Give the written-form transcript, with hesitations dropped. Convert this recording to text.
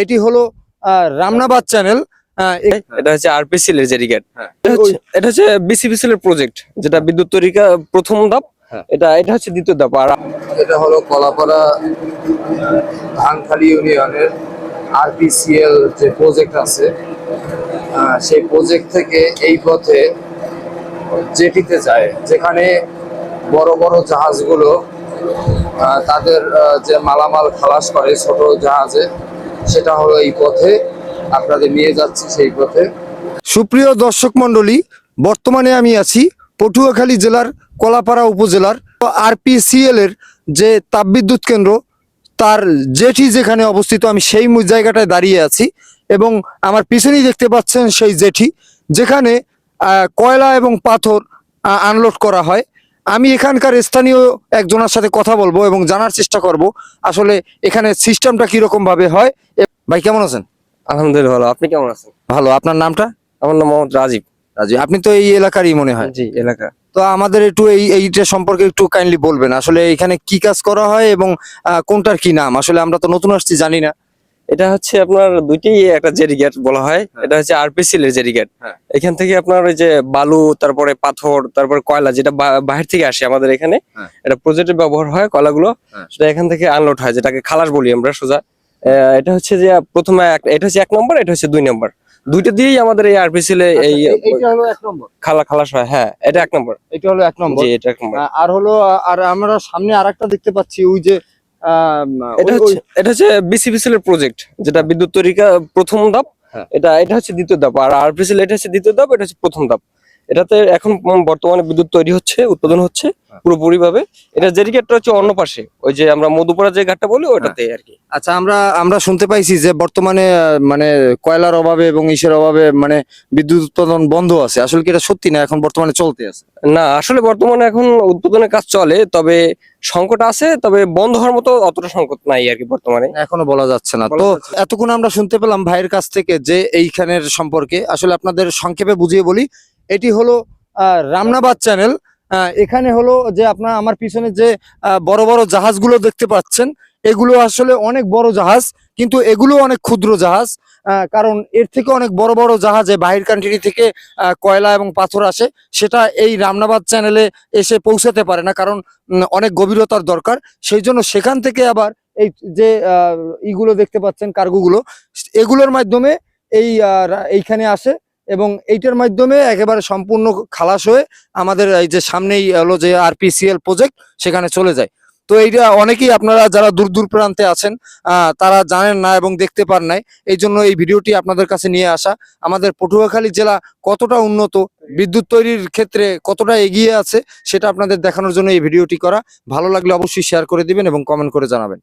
এটি হলো রামনাবাদ চ্যানেল। এটা হচ্ছে আরপিসিএল এর জেরিকেট। হ্যাঁ। এটা হচ্ছে বিসিবিসিএল এর প্রজেক্ট, যেটা বিদ্যুৎ তৈরিকা প্রথম ধাপ। হ্যাঁ। এটা হচ্ছে দ্বিতীয় ধাপ। আর এটা হলো কলাপাড়া ধানখালী ইউনিয়নের আরপিসিএল যে প্রজেক্ট আছে, সেই প্রজেক্ট থেকে এই পথে জেটিতে যায়, যেখানে বড় বড় জাহাজগুলো তাদের যে মালামাল খালাস করে ছোট জাহাজে, সেটা হলো এই পথে আপনাদের নিয়ে যাচ্ছি সেই পথে। সুপ্রিয় দর্শক মণ্ডলী, বর্তমানে আমি আছি পটুয়াখালী জেলার কলাপাড়া উপজেলার আরপিসিএল এর যে তাপবিদ্যুৎ কেন্দ্র, তার জেটি যেখানে অবস্থিত, আমি সেই জায়গাটায় দাঁড়িয়ে আছি এবং আমার পিছনেই দেখতে পাচ্ছেন সেই জেটি, যেখানে কয়লা এবং পাথর আনলোড করা হয়। আমি এখানকার স্থানীয় একজনের সাথে কথা বলবো এবং জানার চেষ্টা করব আসলে এখানে সিস্টেমটা কিরকম ভাবে হয়। ভাই কেমন আছেন? আলহামদুলিল্লাহ ভালো। আপনি কেমন আছেন? ভালো। আপনার নামটা? আমার নাম মোহাম্মদ রাজীব। রাজীব, আপনি তো এই এলাকারই মনে হয়। জি, এলাকা। তো আমাদের একটু এইটা সম্পর্কে একটু কাইন্ডলি বলবেন, আসলে এখানে কি কাজ করা হয় এবং কোনটার কি নাম? আসলে আমরা তো নতুন আসছি, জানি না। এটা হচ্ছে আপনার দুইটি একটা জেরিকেট বলা হয়। এটা হচ্ছে আরপিসিএল এর জেরিকেট। এখান থেকে আপনার ওই যে বালু, তারপরে পাথর, তারপরে কয়লা, যেটা বাহির থেকে আসে আমাদের এখানে, এটা প্রজেক্টে ব্যবহার হয় কয়লাগুলো, সেটা এখান থেকে আনলোড হয়, যেটাকে খালাস বলি আমরা সোজা। এটা হচ্ছে যে প্রথমে এটা হচ্ছে 1 নম্বর, এটা হচ্ছে 2 নম্বর। দুইটা দিয়েই আমাদের এই আরপিসিএল এই এইটা হলো 1 নম্বর, খালাস হয়। হ্যাঁ, এটা 1 নম্বর। এটা হলো 1 নম্বর। জি, এটা 1 নম্বর। আর হলো আর আমরা সামনে আরেকটা দেখতে পাচ্ছি, ওই যে এটা হচ্ছে বিসিবিসিএল এর প্রজেক্ট, যেটা বিদ্যুৎ তৈরিকা প্রথম ধাপ। এটা হচ্ছে দ্বিতীয় ধাপ। আর আরপিসিএল এটা হচ্ছে দ্বিতীয় ধাপ, এটা হচ্ছে প্রথম ধাপ। এটাতে এখন বর্তমানে বিদ্যুৎ তৈরি হচ্ছে, উৎপাদন হচ্ছে পুরোপুরি ভাবে। এটা জেরিকেটটা হচ্ছে অন্য পাশে, ওই যে আমরা মধুপুরা যে ঘাটটা বলি ওটাতে আর কি। আচ্ছা, আমরা শুনতে পাইছি যে বর্তমানে মানে কয়লার অভাবে এবং ইসের অভাবে মানে বিদ্যুৎ উৎপাদন বন্ধ আছে। আসলে কি এটা সত্যি না এখন বর্তমানে চলতে আছে? না, আসলে বর্তমানে এখন উৎপাদনের কাজ চলে, তবে সংকট আছে, তবে বন্ধ হওয়ার মতো অতটা সংকট নাই আর কি বর্তমানে। এখনো বলা যাচ্ছে না। তো এতক্ষণ আমরা শুনতে পেলাম ভাইয়ের কাছ থেকে যে এইখানের সম্পর্কে। আসলে আপনাদের সংক্ষেপে বুঝিয়ে বলি, এটি হলো রামনাবাদ চ্যানেল। এখানে হলো যে আমার পিছনে যে বড় বড় জাহাজগুলো দেখতে পাচ্ছেন, এগুলো আসলে অনেক বড় জাহাজ, কিন্তু এগুলো অনেক ক্ষুদ্র জাহাজ। কারণ এর থেকে অনেক বড় বড় জাহাজে বাহির কান্ট্রি থেকে কয়লা এবং পাথর আসে, সেটা এই রামনাবাদ চ্যানেলে এসে পৌঁছাতে পারে না, কারণ অনেক গভীরতার দরকার। সেই জন্য সেখান থেকে আবার এই যে ইগুলো দেখতে পাচ্ছেন, কার্গোগুলো, এগুলোর মাধ্যমে এইখানে আসে এবং এইটার মাধ্যমে একেবারে সম্পূর্ণ খালাস হয়ে আমাদের এই যে সামনেই হলো যে আরপিসিএল প্রজেক্ট, সেখানে চলে যায়। তো এইটা অনেকেই আপনারা যারা দূর দূর প্রান্তে আছেন তারা জানেন না এবং দেখতে পান নাই, এই জন্য এই ভিডিওটি আপনাদের কাছে নিয়ে আসা। আমাদের পটুয়াখালী জেলা কতটা উন্নত, বিদ্যুৎ তৈরির ক্ষেত্রে কতটা এগিয়ে আছে, সেটা আপনাদের দেখানোর জন্য এই ভিডিওটি করা। ভালো লাগলে অবশ্যই শেয়ার করে দিবেন এবং কমেন্ট করে জানাবেন।